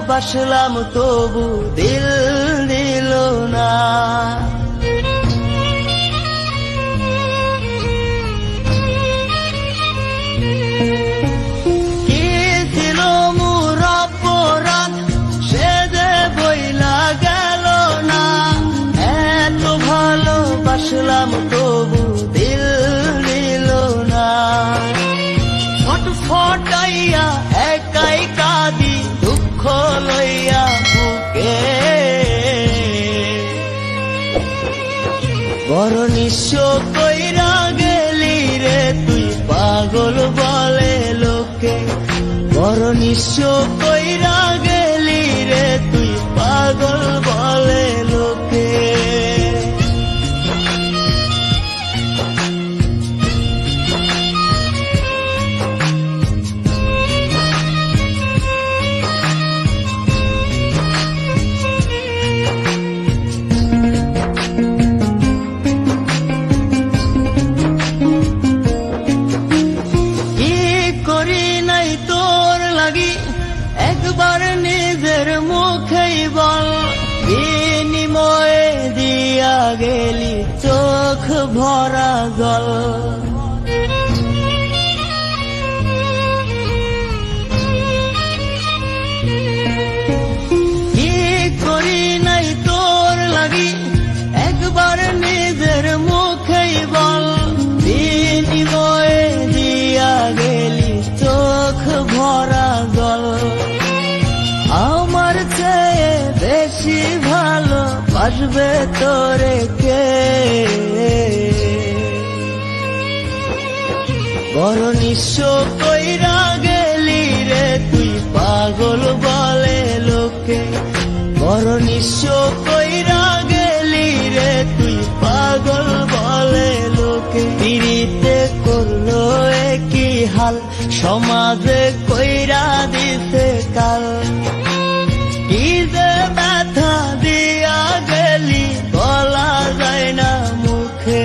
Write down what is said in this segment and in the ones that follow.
বাসলাম তবু দিল দিল না। কি ছিল মোর অপরাধ সে যে বইলা গেল না। এত ভালো বাসলাম তবু দিল দিল না। ফটফটাইয়া একাই কাঁদি দুঃখ লইয়া বুকে। বড় নিঃস্ব কইরা গেলি রে তুই পাগল বলে লোকে। বড় নিঃস্ব কইরা গেলি রে তুই পাগল বলে লোকে। একবার নিজের মুখেই বল বিনিময়ে দিয়া গেলি চোখ ভরা জল। কি করি নাই তোর লাগি একবার নিজের মুখেই বল বিনিময়ে দিয়া গেলি চোখ ভরা জল। আমার চেয়ে বেশি ভালো বাসবে তোরে কে। বড় নিঃস্ব কইরা গেলি রে তুই পাগল বলে লোকে। বড় নিঃস্ব কইরা গেলি রে তুই পাগল বলে লোকে। পিরিতে করলো একই হাল সমাজে কইরা দিতে কাল। কি যে ব্যথা দিয়া গেলি বলা যায় না মুখে।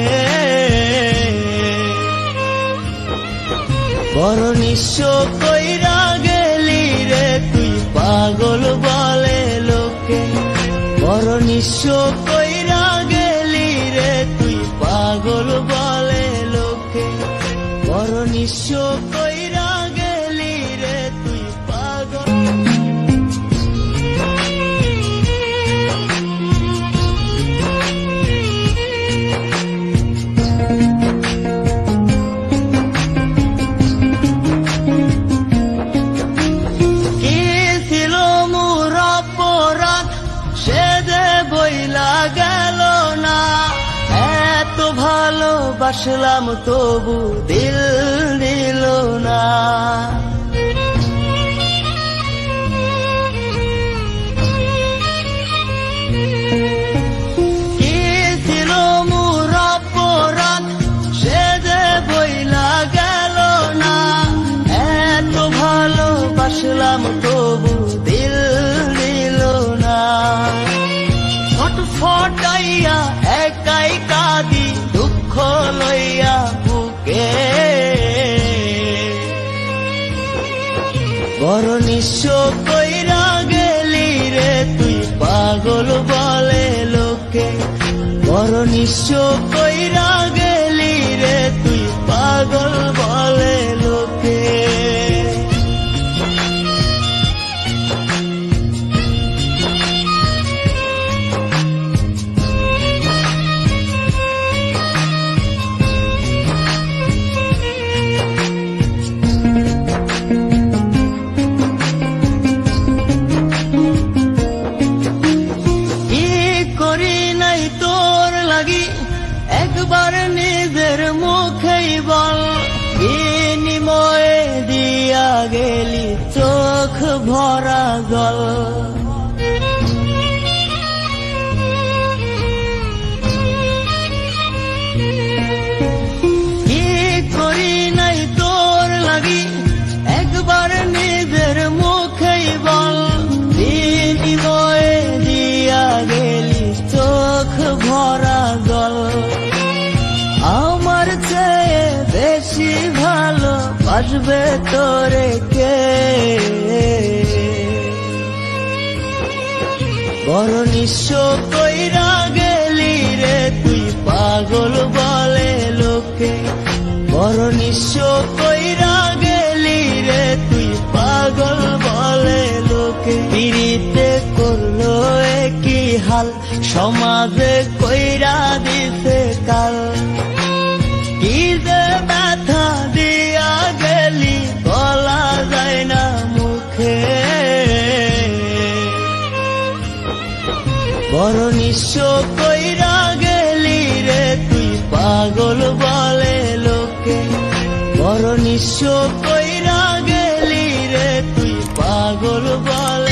বড় নিঃস্ব কইরা গেলি রে তুই পাগল বলে লোকে। বড় নিঃস্ব কইরা গেলি রে তুই পাগল বলে লোকে। বড় নিঃস্ব কইরা গেলি রে তুই পাগল। গেল না এত ভালো বাসলাম তবু দিল দিল না। কি ছিল মোর অপরাধ সে যে বইলা গেল না। এত ভালো বাসলাম তবু দিল দিল না। ফটফটাইয়া একাই কাঁদি দুঃখ লইয়া বুকে। বড় নিঃস্ব কইরা গেলি রে তুই পাগল বলে লোকে। বড় নিঃস্ব কইরা গেলি রে তুই পাগল বলে লোকে। একবার নিজের মুখেই বল বিনিময়ে দিয়া গেলি চোখ ভরা জল। কি করি নাই তোর লাগি একবার নিজের মুখেই বল বিনিময়ে দিয়া গেলি চোখ ভরা জল। আমার চেয়ে বেশি ভালো বাসবে তোরে কে। বড় নিঃস্ব কইরা গেলি রে তুই পাগল বলে লোকে, বড় নিঃস্ব কইরা গেলি রে তুই পাগল বলে লোকে। পিরিতে করলো একই হাল, সমাজে কইরা দিছে কাল। কি যে ব্যথা দিয়া গেলি বলা যায় না মুখে, বড় নিঃস্ব কইরা গেলি রে তুই পাগল বলে লোকে, বড় নিঃস্ব কইরা গেলি রে তুই পাগল বলে।